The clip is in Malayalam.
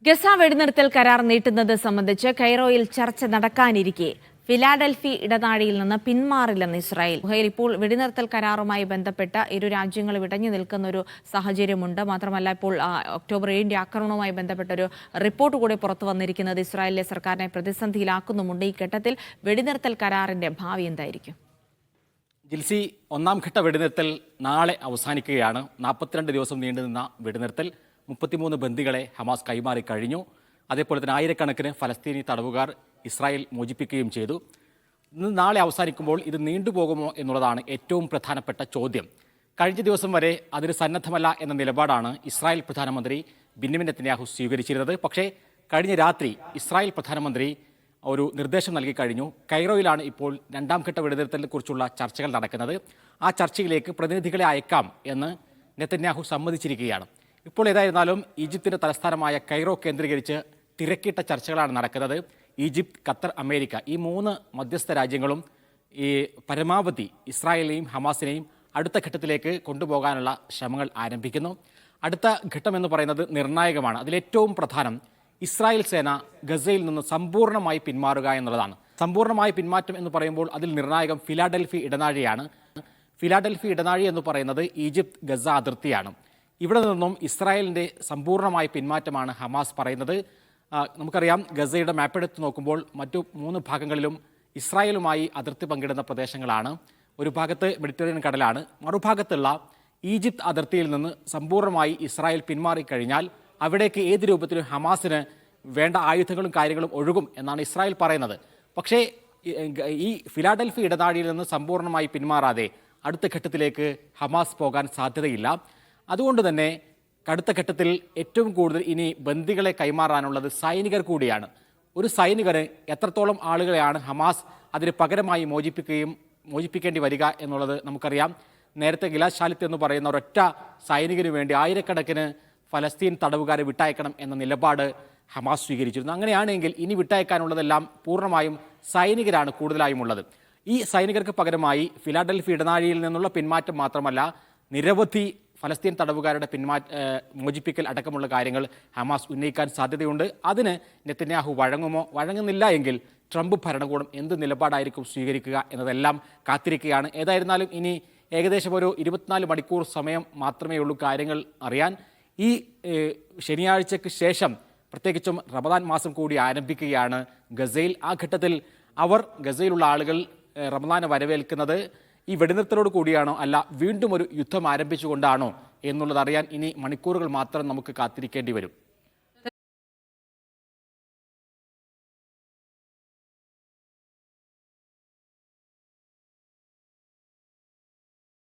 ഗസ വെടിനിർത്തൽ കരാർ നീട്ടുന്നത് സംബന്ധിച്ച് കൈറോയിൽ ചർച്ച നടക്കാനിരിക്കെ ഫിലാഡൽഫി ഇടനാഴിയിൽ നിന്ന് പിന്മാറില്ലെന്ന് ഇസ്രായേൽ. ഗുഹയിൽ ഇപ്പോൾ വെടിനിർത്തൽ കരാറുമായി ബന്ധപ്പെട്ട ഇരു രാജ്യങ്ങളും ഇടഞ്ഞു നിൽക്കുന്ന ഒരു സാഹചര്യമുണ്ട്. മാത്രമല്ല, ഇപ്പോൾ ഒക്ടോബർ 7 ആക്രമണവുമായി ബന്ധപ്പെട്ട ഒരു റിപ്പോർട്ട് കൂടി പുറത്തു വന്നിരിക്കുന്നത് ഇസ്രായേലിലെ സർക്കാരിനെ പ്രതിസന്ധിയിലാക്കുന്നുമുണ്ട്. ഈ ഘട്ടത്തിൽ വെടിനിർത്തൽ കരാറിന്റെ ഭാവി എന്തായിരിക്കും? ജിൽസി, ഒന്നാം ഘട്ട വെടിനിർത്തൽ നാളെ അവസാനിക്കുകയാണ്. 42 ദിവസം നീണ്ടുനിന്ന വെടിനിർത്തൽ 33 ബന്ദികളെ ഹമാസ് കൈമാറി കഴിഞ്ഞു. അതേപോലെ തന്നെ ആയിരക്കണക്കിന് ഫലസ്തീനി തടവുകാർ ഇസ്രായേൽ മോചിപ്പിക്കുകയും ചെയ്തു. ഇന്ന് നാളെ അവസാനിക്കുമ്പോൾ ഇത് നീണ്ടുപോകുമോ എന്നുള്ളതാണ് ഏറ്റവും പ്രധാനപ്പെട്ട ചോദ്യം. കഴിഞ്ഞ ദിവസം വരെ അതിന് സന്നദ്ധമല്ല എന്ന നിലപാടാണ് ഇസ്രായേൽ പ്രധാനമന്ത്രി ബെന്യാമിൻ നെതന്യാഹു സ്വീകരിച്ചിരുന്നത്. പക്ഷേ കഴിഞ്ഞ രാത്രി ഇസ്രായേൽ പ്രധാനമന്ത്രി ഒരു നിർദ്ദേശം നൽകി കഴിഞ്ഞു. കൈറോയിലാണ് ഇപ്പോൾ രണ്ടാം ഘട്ട വെടിനിർത്തലിനെ കുറിച്ചുള്ള ചർച്ചകൾ നടക്കുന്നത്. ആ ചർച്ചയിലേക്ക് പ്രതിനിധികളെ അയക്കാം എന്ന് നെതന്യാഹു സമ്മതിച്ചിരിക്കുകയാണ്. ഇപ്പോൾ ഏതായിരുന്നാലും ഈജിപ്തിൻ്റെ തലസ്ഥാനമായ കൈറോ കേന്ദ്രീകരിച്ച് തിരക്കിട്ട ചർച്ചകളാണ് നടക്കുന്നത്. ഈജിപ്ത്, ഖത്തർ, അമേരിക്ക ഈ 3 മധ്യസ്ഥ രാജ്യങ്ങളും ഈ പരമാവധി ഇസ്രായേലിനെയും ഹമാസിനെയും അടുത്ത ഘട്ടത്തിലേക്ക് കൊണ്ടുപോകാനുള്ള ശ്രമങ്ങൾ ആരംഭിക്കുന്നു. അടുത്ത ഘട്ടം എന്ന് പറയുന്നത് നിർണായകമാണ്. അതിലേറ്റവും പ്രധാനം ഇസ്രായേൽ സേന ഗസയിൽ നിന്ന് സമ്പൂർണ്ണമായി പിന്മാറുക എന്നുള്ളതാണ്. സമ്പൂർണ്ണമായി പിന്മാറ്റം എന്ന് പറയുമ്പോൾ അതിൽ നിർണായകം ഫിലാഡൽഫി ഇടനാഴിയാണ്. ഫിലാഡൽഫി ഇടനാഴി എന്ന് പറയുന്നത് ഈജിപ്ത് ഗസ അതിർത്തിയാണ്. ഇവിടെ നിന്നും ഇസ്രായേലിൻ്റെ സമ്പൂർണ്ണമായ പിന്മാറ്റമാണ് ഹമാസ് പറയുന്നത്. നമുക്കറിയാം, ഗസയുടെ മാപ്പെടുത്ത് നോക്കുമ്പോൾ മറ്റു 3 ഭാഗങ്ങളിലും ഇസ്രായേലുമായി അതിർത്തി പങ്കിടുന്ന പ്രദേശങ്ങളാണ്. ഒരു ഭാഗത്ത് മെഡിറ്ററേനിയൻ കടലാണ്, മറുഭാഗത്തുള്ള ഈജിപ്ത് അതിർത്തിയിൽ നിന്ന് സമ്പൂർണ്ണമായി ഇസ്രായേൽ പിന്മാറിക്കഴിഞ്ഞാൽ അവിടേക്ക് ഏത് രൂപത്തിലും ഹമാസിന് വേണ്ട ആയുധങ്ങളും കാര്യങ്ങളും ഒഴുകും എന്നാണ് ഇസ്രായേൽ പറയുന്നത്. പക്ഷേ ഈ ഫിലാഡൽഫി ഇടനാഴിയിൽ നിന്ന് സമ്പൂർണ്ണമായി പിന്മാറാതെ അടുത്ത ഘട്ടത്തിലേക്ക് ഹമാസ് പോകാൻ സാധ്യതയില്ല. അതുകൊണ്ട് തന്നെ അടുത്ത ഘട്ടത്തിൽ ഏറ്റവും കൂടുതൽ ഇനി ബന്ദികളെ കൈമാറാനുള്ളത് സൈനികർ കൂടിയാണ്. ഒരു സൈനികന് എത്രത്തോളം ആളുകളെയാണ് ഹമാസ് അതിന് പകരമായി മോചിപ്പിക്കേണ്ടി വരിക എന്നുള്ളത് നമുക്കറിയാം. നേരത്തെ ഗിലാദ് ഷാലിത്ത് എന്ന് പറയുന്ന ഒരൊറ്റ സൈനികന് വേണ്ടി ആയിരക്കണക്കിന് ഫലസ്തീൻ തടവുകാരെ വിട്ടയക്കണം എന്ന നിലപാട് ഹമാസ് സ്വീകരിച്ചിരുന്നു. അങ്ങനെയാണെങ്കിൽ ഇനി വിട്ടയക്കാനുള്ളതെല്ലാം പൂർണ്ണമായും സൈനികരാണ് കൂടുതലായും ഉള്ളത്. ഈ സൈനികർക്ക് പകരമായി ഫിലാഡൽഫി ഇടനാഴിയിൽ നിന്നുള്ള പിന്മാറ്റം മാത്രമല്ല, നിരവധി ഫലസ്തീൻ തടവുകാരുടെ മോചിപ്പിക്കൽ അടക്കമുള്ള കാര്യങ്ങൾ ഹമാസ് ഉന്നയിക്കാൻ സാധ്യതയുണ്ട്. അതിന് നെതന്യാഹു വഴങ്ങുമോ? വഴങ്ങുന്നില്ല എങ്കിൽ ട്രംപ് ഭരണകൂടം എന്ത് നിലപാടായിരിക്കും സ്വീകരിക്കുക എന്നതെല്ലാം കാത്തിരിക്കുകയാണ്. ഏതായിരുന്നാലും ഇനി ഏകദേശം ഒരു 24 മണിക്കൂർ സമയം മാത്രമേ ഉള്ളൂ കാര്യങ്ങൾ അറിയാൻ. ഈ ശനിയാഴ്ചയ്ക്ക് ശേഷം പ്രത്യേകിച്ചും റമദാൻ മാസം കൂടി ആരംഭിക്കുകയാണ് ഗസയിൽ. ആ ഘട്ടത്തിൽ ഗസയിലുള്ള ആളുകൾ റമദാനെ വരവേൽക്കുന്നത് ഈ വെടിനിർത്തലോട് കൂടിയാണോ, അല്ല വീണ്ടും ഒരു യുദ്ധം ആരംഭിച്ചുകൊണ്ടാണോ എന്നുള്ളത് അറിയാൻ ഇനി മണിക്കൂറുകൾ മാത്രം നമുക്ക് കാത്തിരിക്കേണ്ടി വരും.